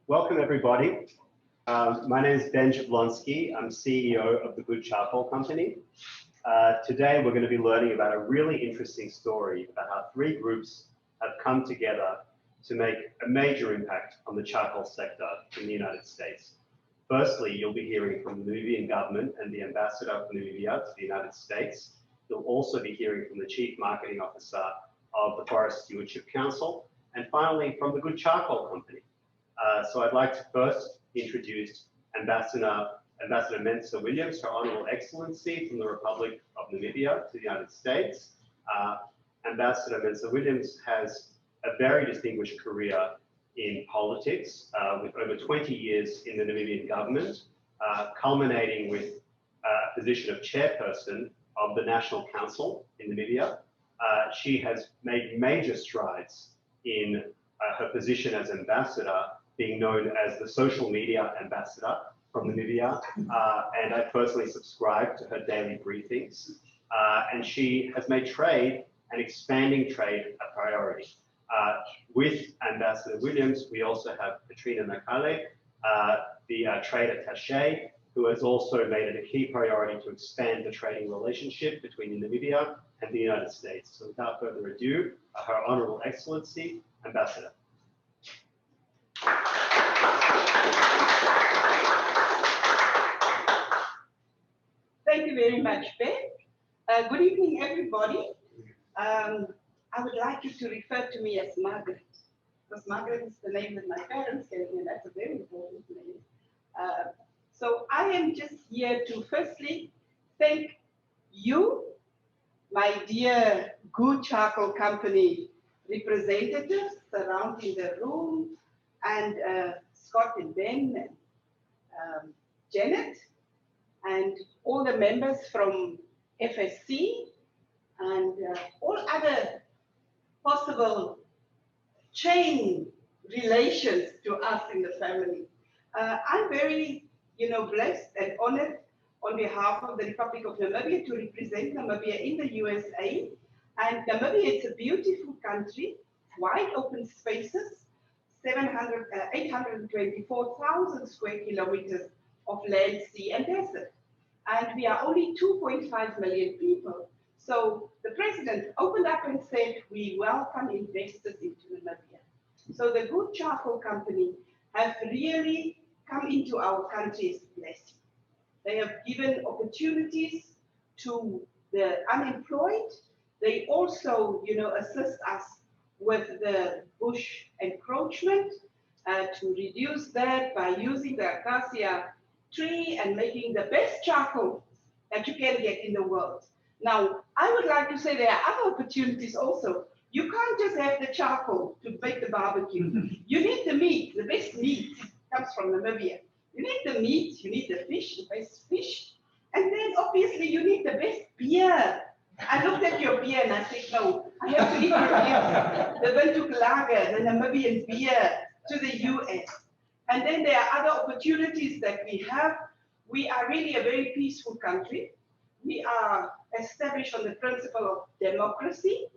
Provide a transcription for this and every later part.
Welcome, everybody. My name is Ben Jablonski. I'm CEO of the Good Charcoal Company. Today, we're going to be learning about a really interesting story about how three groups have come together to make a major impact on the charcoal sector in the United States. Firstly, you'll be hearing from the Namibian government and the ambassador of Namibia to the United States. You'll also be hearing from the Chief Marketing Officer of the Forest Stewardship Council, and finally from the Good Charcoal Company. So I'd like to first introduce Ambassador Mensah Williams, Her Honourable Excellency from the Republic of Namibia to the United States. Ambassador Mensah Williams has a very distinguished career in politics, with over 20 years in the Namibian government, culminating with a position of chairperson of the National Council in Namibia. She has made major strides in her position as ambassador, being known as the social media ambassador from Namibia, and I personally subscribe to her daily briefings. And she has made trade and expanding trade a priority. With Ambassador Williams, we also have Katrina Nakale, the trade attaché, who has also made it a key priority to expand the trading relationship between Namibia and the United States. So without further ado, Her Honourable Excellency, Ambassador. Thank you very much, Ben. Good evening, everybody. I would like you to refer to me as Margaret, because Margaret is the name that my parents gave me, and that's a very important name. So I am just here to firstly thank you, my dear Good Charcoal Company representatives surrounding the room, and Scott and Ben and Janet, and all the members from FSC, and all other possible chain relations to us in the family. I'm very, blessed and honored on behalf of the Republic of Namibia to represent Namibia in the USA. And Namibia is a beautiful country, wide open spaces, 824,000 square kilometers of land, sea, and desert. And we are only 2.5 million people. So the president opened up and said, we welcome investors into Namibia. So the Good Charcoal Company have really come into our country's blessing. They have given opportunities to the unemployed. They also, assist us with the bush encroachment to reduce that by using the acacia tree and making the best charcoal that you can get in the world. Now, I would like to say there are other opportunities also. You can't just have the charcoal to make the barbecue. You need the meat. The best meat comes from Namibia. You need the meat, you need the fish, the best fish. And then obviously you need the best beer. I looked at your beer and I said, no, I have to eat your beer. The Windhoek Lager, the Namibian beer to the US. And then there are other opportunities that we have. We are really a very peaceful country. We are established on the principle of democracy.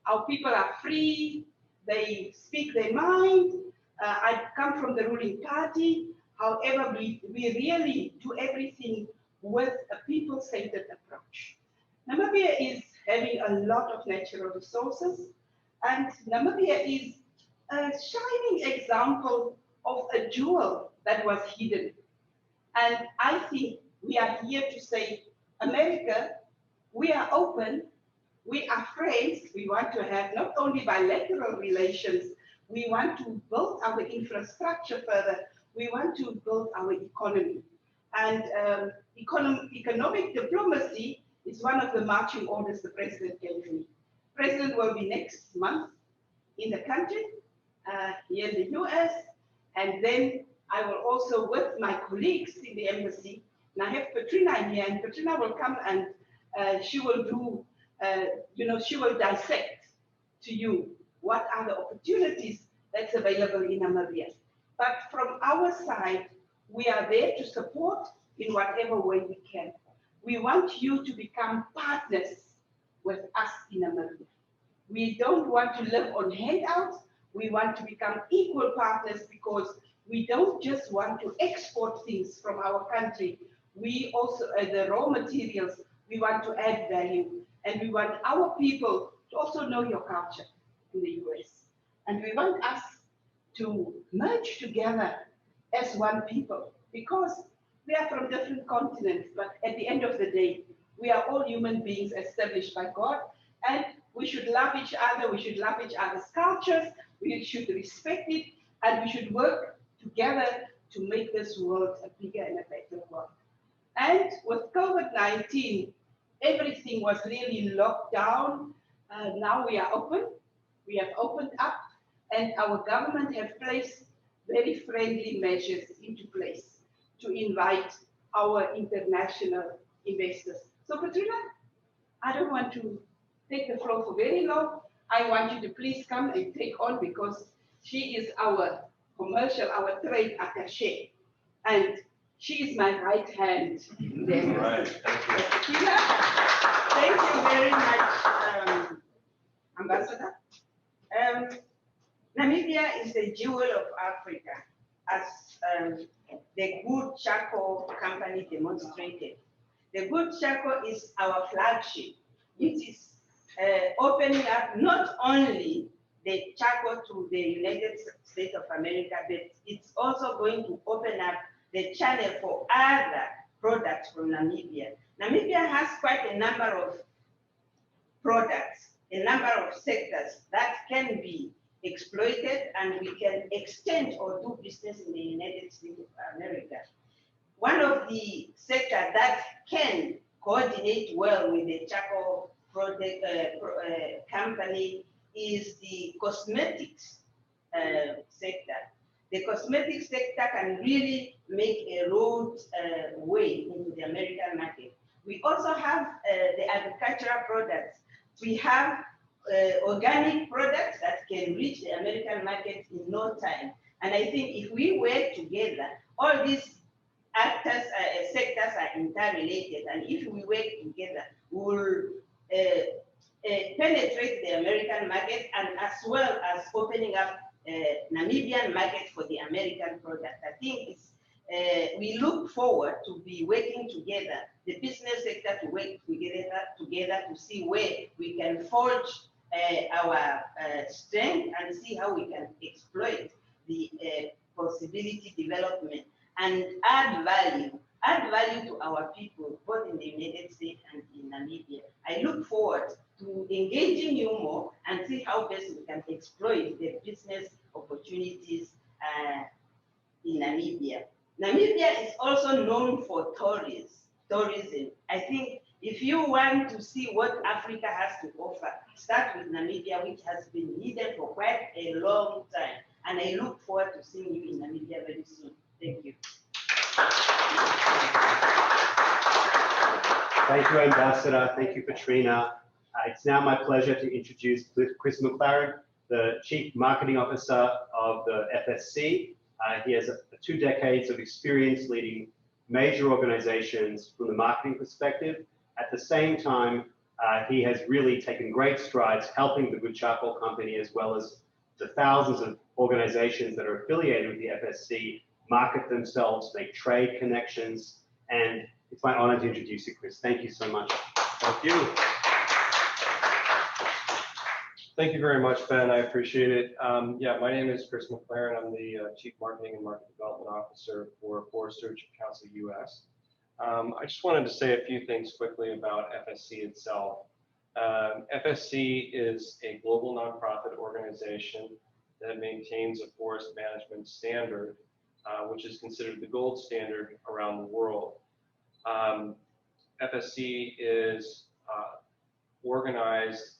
Our people are free. They speak their mind. I come from the ruling party. However, we really do everything with a people-centered approach. Namibia is having a lot of natural resources, and Namibia is a shining example of a jewel that was hidden. And I think we are here to say, America, we are open, we are friends, we want to have not only bilateral relations, we want to build our infrastructure further, we want to build our economy. And economic diplomacy is one of the marching orders the president gave me. The president will be next month in the country, here in the US, and then I will also, with my colleagues in the embassy, and I have Katrina here, and Katrina will come and she will do, she will dissect to you what are the opportunities that's available in Namibia. But from our side, we are there to support in whatever way we can. We want you to become partners with us in Namibia. We don't want to live on handouts. We want to become equal partners because we don't just want to export things from our country. We also, the raw materials, we want to add value. And we want our people to also know your culture in the US. And we want us to merge together as one people, because we are from different continents, but at the end of the day, we are all human beings established by God, and we should love each other, we should love each other's cultures, we should respect it, and we should work together to make this world a bigger and a better world. And with COVID-19, everything was really locked down. Now we are open, we have opened up, and our government have placed very friendly measures into place to invite our international investors. So Katrina, I don't want to take the floor for very long. I want you to please come and take on, because she is our commercial, our trade attaché. And she is my right hand. There. All right, thank you. Katrina, thank you very much, Ambassador. Namibia is the jewel of Africa, as the Good Charcoal Company demonstrated. The Good Charcoal is our flagship. It is opening up not only the charcoal to the United States of America, but it's also going to open up the channel for other products from Namibia. Namibia has quite a number of products, a number of sectors that can be exploited, and we can exchange or do business in the United States of America. One of the sectors that can coordinate well with the charcoal product company is the cosmetics sector. The cosmetics sector can really make a roadway into the American market. We also have the agricultural products. We have organic products that can reach the American market in no time. And I think if we work together, all these actors, sectors are interrelated. And if we work together, we will penetrate the American market, and as well as opening up Namibian market for the American product. I think it's, we look forward to be working together, the business sector to work together to see where we can forge our strength and see how we can exploit the possibility development and add value to our people, both in the United States and in Namibia. I look forward to engaging you more and see how best we can exploit the business opportunities in Namibia. Namibia is also known for tourism. I think if you want to see what Africa has to offer, start with Namibia, which has been needed for quite a long time. And I look forward to seeing you in Namibia very soon. Thank you. Thank you, Ambassador. Thank you, Katrina. It's now my pleasure to introduce Chris McLaren, the Chief Marketing Officer of the FSC. He has 2 decades of experience leading major organizations from the marketing perspective. At the same time, he has really taken great strides helping the Good Charcoal Company, as well as the thousands of organizations that are affiliated with the FSC, market themselves, make trade connections. And it's my honor to introduce you, Chris. Thank you so much. Thank you. Thank you very much, Ben. I appreciate it. Yeah, my name is Chris McLaren. I'm the Chief Marketing and Market Development Officer for Forest Stewardship Council US. I just wanted to say a few things quickly about FSC itself. FSC is a global nonprofit organization that maintains a forest management standard, which is considered the gold standard around the world. FSC is organized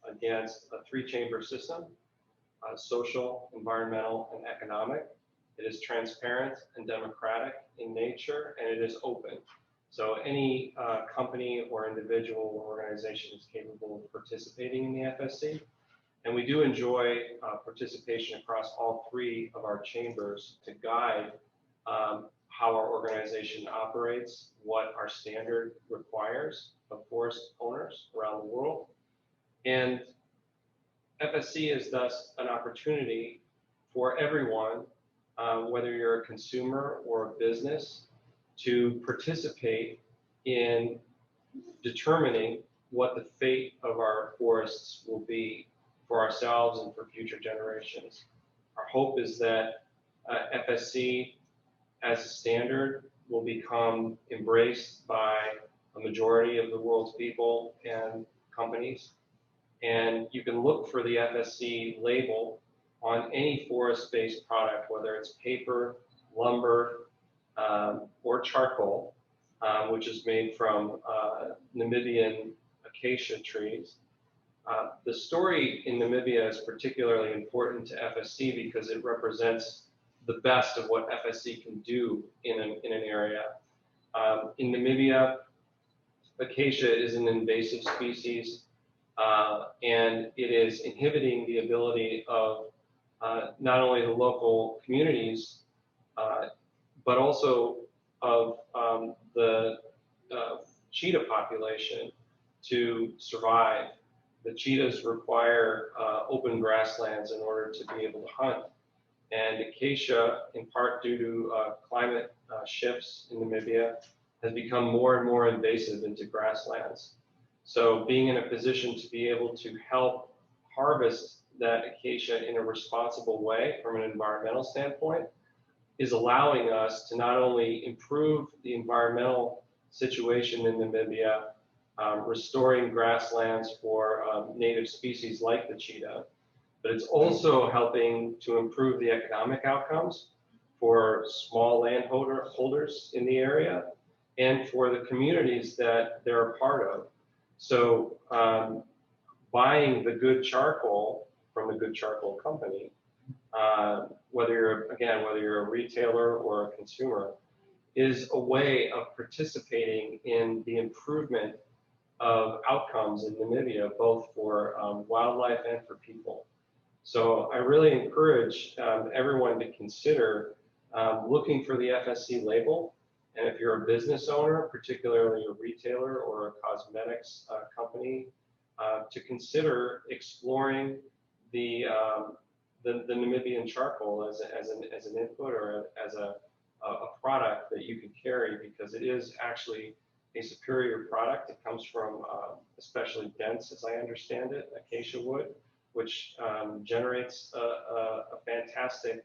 against a 3-chamber system, social, environmental, and economic. It is transparent and democratic in nature, and it is open. So any company or individual or organization is capable of participating in the FSC. And we do enjoy participation across all 3 of our chambers to guide how our organization operates, what our standard requires of forest owners around the world. And FSC is thus an opportunity for everyone whether you're a consumer or a business, to participate in determining what the fate of our forests will be for ourselves and for future generations. Our hope is that FSC as a standard will become embraced by a majority of the world's people and companies. And you can look for the FSC label on any forest-based product, whether it's paper, lumber, or charcoal, which is made from Namibian acacia trees. The story in Namibia is particularly important to FSC because it represents the best of what FSC can do in an area. In Namibia, acacia is an invasive species, and it is inhibiting the ability of not only the local communities, but also of the cheetah population to survive. The cheetahs require open grasslands in order to be able to hunt. And acacia, in part due to climate shifts in Namibia, has become more and more invasive into grasslands. So being in a position to be able to help harvest that acacia in a responsible way from an environmental standpoint is allowing us to not only improve the environmental situation in Namibia, restoring grasslands for native species like the cheetah, but it's also helping to improve the economic outcomes for small landholders in the area and for the communities that they're a part of. So buying the good charcoal from the Good Charcoal Company, whether you're a retailer or a consumer, is a way of participating in the improvement of outcomes in Namibia, both for wildlife and for people. So I really encourage everyone to consider looking for the FSC label. And if you're a business owner, particularly a retailer or a cosmetics company, to consider exploring the Namibian charcoal as an input or as a product that you can carry, because it is actually a superior product. It comes from especially dense, as I understand it, acacia wood, which generates a fantastic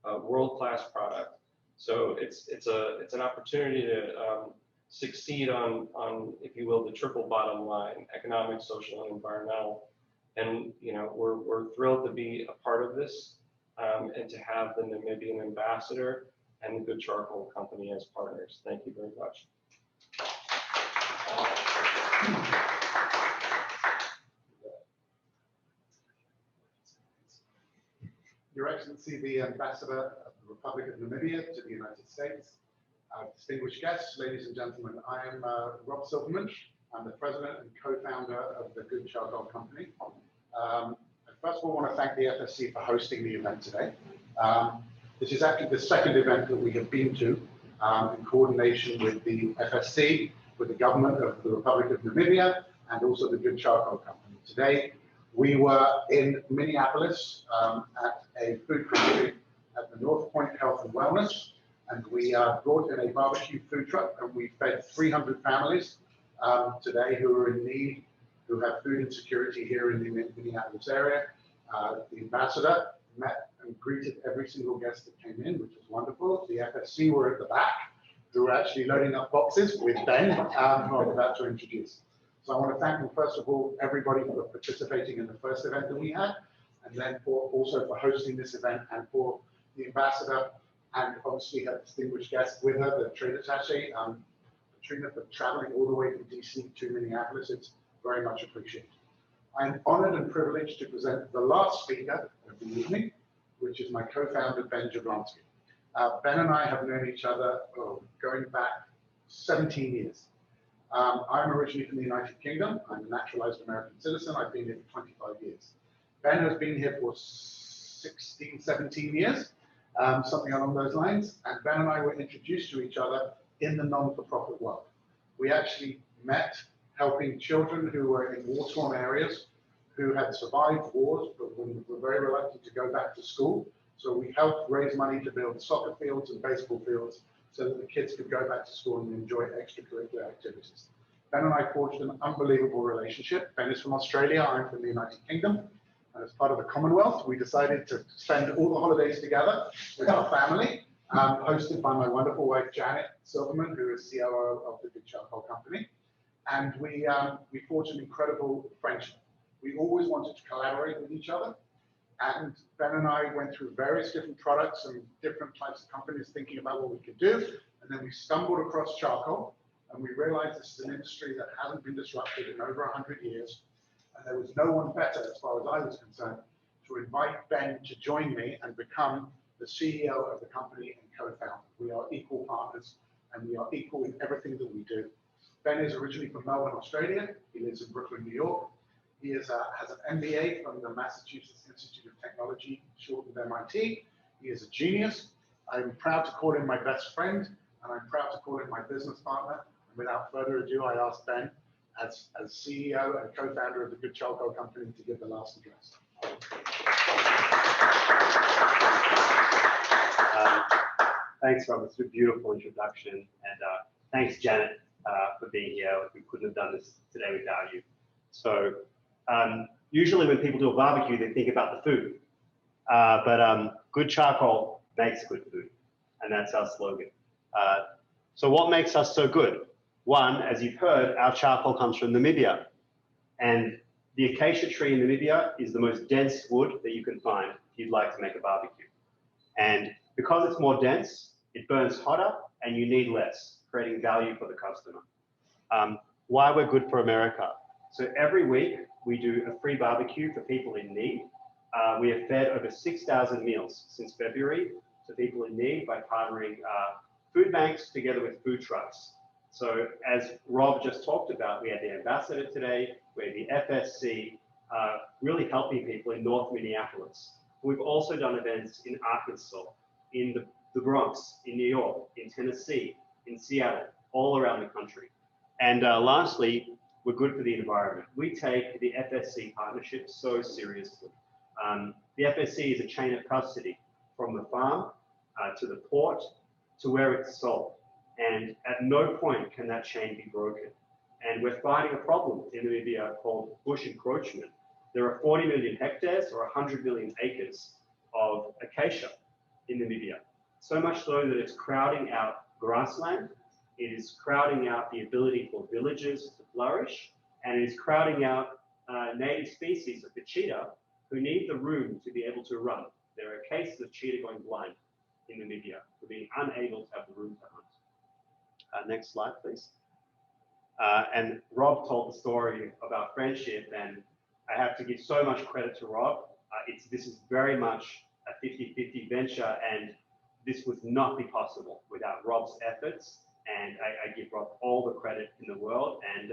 world-class product. So it's an opportunity to succeed on, if you will, the triple bottom line: economic, social, and environmental. And we're thrilled to be a part of this and to have the Namibian ambassador and the Good Charcoal Company as partners. Thank you very much. Your Excellency, the Ambassador of the Republic of Namibia to the United States, distinguished guests, ladies and gentlemen, I am Rob Silverman. I'm the president and co-founder of the Good Charcoal Company. I first of all want to thank the FSC for hosting the event today. This is actually the second event that we have been to in coordination with the FSC, with the government of the Republic of Namibia, and also the Good Charcoal Company. Today, we were in Minneapolis at a food pantry at the North Point Health and Wellness, and we brought in a barbecue food truck, and we fed 300 families today who are in need, who have food insecurity here in the Minneapolis area. The ambassador met and greeted every single guest that came in, which was wonderful. The FSC were at the back, who were actually loading up boxes with Ben, who I'm about to introduce. So I want to thank them, first of all, everybody for participating in the first event that we had, and then also for hosting this event, and for the ambassador, and obviously her distinguished guest with her, the trade attaché, Katrina, for traveling all the way from DC to Minneapolis. It's very much appreciated. I'm honored and privileged to present the last speaker of the evening, which is my co-founder, Ben Jablonski. Ben and I have known each other going back 17 years. I'm originally from the United Kingdom. I'm a naturalized American citizen. I've been here for 25 years. Ben has been here for 16, 17 years, something along those lines. And Ben and I were introduced to each other in the non-for-profit world. We actually met helping children who were in war-torn areas, who had survived wars, but were very reluctant to go back to school So we helped raise money to build soccer fields and baseball fields so that the kids could go back to school and enjoy extracurricular activities. Ben and I forged an unbelievable relationship. Ben is from Australia, I'm from the United Kingdom. And as part of the Commonwealth, we decided to spend all the holidays together with our family, hosted by my wonderful wife, Janet Silverman, who is COO of the Good Charcoal Company. And we forged an incredible friendship. We always wanted to collaborate with each other. And Ben and I went through various different products and different types of companies thinking about what we could do. And then we stumbled across charcoal, and we realized this is an industry that hasn't been disrupted in over 100 years. And there was no one better, as far as I was concerned, to invite Ben to join me and become the CEO of the company and co-founder. We are equal partners, and we are equal in everything that we do. Ben is originally from Melbourne, Australia. He lives in Brooklyn, New York. He has an MBA from the Massachusetts Institute of Technology, shortened MIT. He is a genius. I'm proud to call him my best friend, and I'm proud to call him my business partner. And without further ado, I ask Ben, as CEO and co-founder of the Good Charcoal Company, to give the last address. Thanks, Rob. It's a beautiful introduction, and thanks, Janet, for being here. We couldn't have done this today without you. So usually when people do a barbecue, they think about the food, but Good Charcoal makes good food, and that's our slogan. So what makes us so good? One, as you've heard, our charcoal comes from Namibia, and the acacia tree in Namibia is the most dense wood that you can find if you'd like to make a barbecue. And because it's more dense, it burns hotter, and you need less, creating value for the customer. Why we're good for America? So every week we do a free barbecue for people in need. We have fed over 6,000 meals since February to people in need by partnering food banks together with food trucks. So as Rob just talked about, we had the ambassador today, we had the FSC, really helping people in North Minneapolis. We've also done events in Arkansas, in the Bronx, in New York, in Tennessee, in Seattle, all around the country. And lastly, we're good for the environment. We take the FSC partnership so seriously. The FSC is a chain of custody from the farm to the port to where it's sold. And at no point can that chain be broken. And we're fighting a problem in Namibia called bush encroachment. There are 40 million hectares or 100 million acres of acacia in Namibia. So much so that it's crowding out grassland. It is crowding out the ability for villages to flourish, and it is crowding out native species of the cheetah who need the room to be able to run. There are cases of cheetah going blind in Namibia for being unable to have the room to hunt. Next slide, please. And Rob told the story of our friendship, and I have to give so much credit to Rob. This is very much a 50-50 venture, and this would not be possible without Rob's efforts. And I give Rob all the credit in the world, and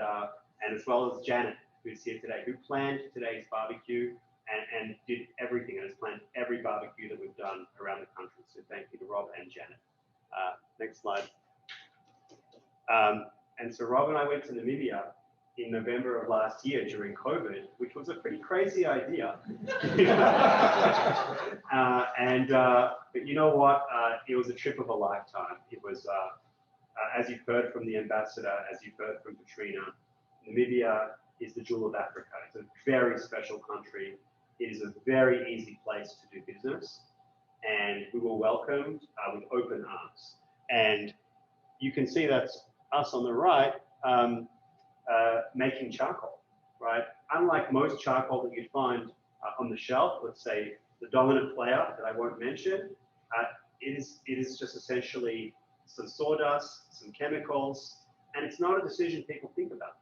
as well as Janet, who's here today, who planned today's barbecue and did everything, and has planned every barbecue that we've done around the country. So thank you to Rob and Janet. Next slide. And so Rob and I went to Namibia in November of last year during COVID, which was a pretty crazy idea. But you know what? It was a trip of a lifetime. It was, as you've heard from the ambassador, as you've heard from Katrina, Namibia is the jewel of Africa. It's a very special country. It is a very easy place to do business. And we were welcomed with open arms. And you can see that's us on the right, making charcoal, right? Unlike most charcoal that you'd find on the shelf, let's say the dominant player that I won't mention, it is just essentially some sawdust, some chemicals, and it's not a decision people think about.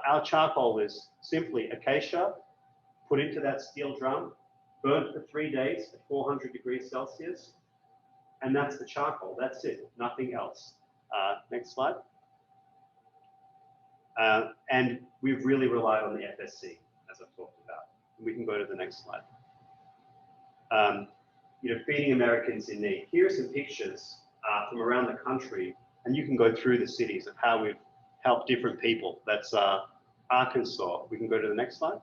Our charcoal is simply acacia put into that steel drum, burnt for 3 days at 400 degrees Celsius, and that's the charcoal. That's it, nothing else. Next slide. And we've really relied on the FSC, as I've talked about. We can go to the next slide. Feeding Americans in need. Here are some pictures from around the country, and you can go through the cities of how we've helped different people. That's Arkansas. We can go to the next slide.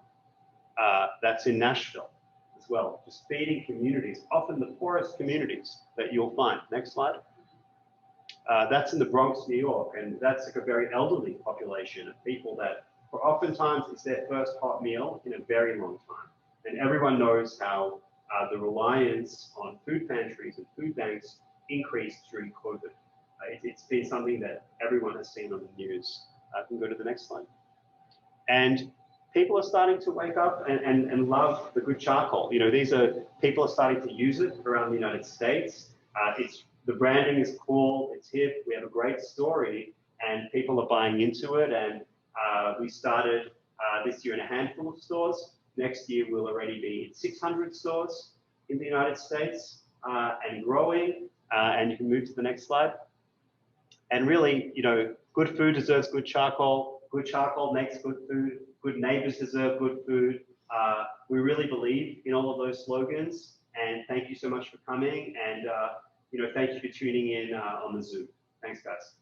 That's in Nashville. It's well, just feeding communities, often the poorest communities that you'll find. Next slide. That's in the Bronx, New York, and that's like a very elderly population of people that, for oftentimes, it's their first hot meal in a very long time. And everyone knows how the reliance on food pantries and food banks increased during COVID. It's been something that everyone has seen on the news. I can go to the next slide. And people are starting to wake up and love the good charcoal. You know, people are starting to use it around the United States. The branding is cool, it's hip, we have a great story, and people are buying into it. And we started this year in a handful of stores. Next year, we'll already be in 600 stores in the United States and growing. And you can move to the next slide. And really, you know, good food deserves good charcoal. Good charcoal makes good food. Good neighbors deserve good food. We really believe in all of those slogans. And thank you so much for coming. And, you know, thank you for tuning in on the Zoom. Thanks, guys.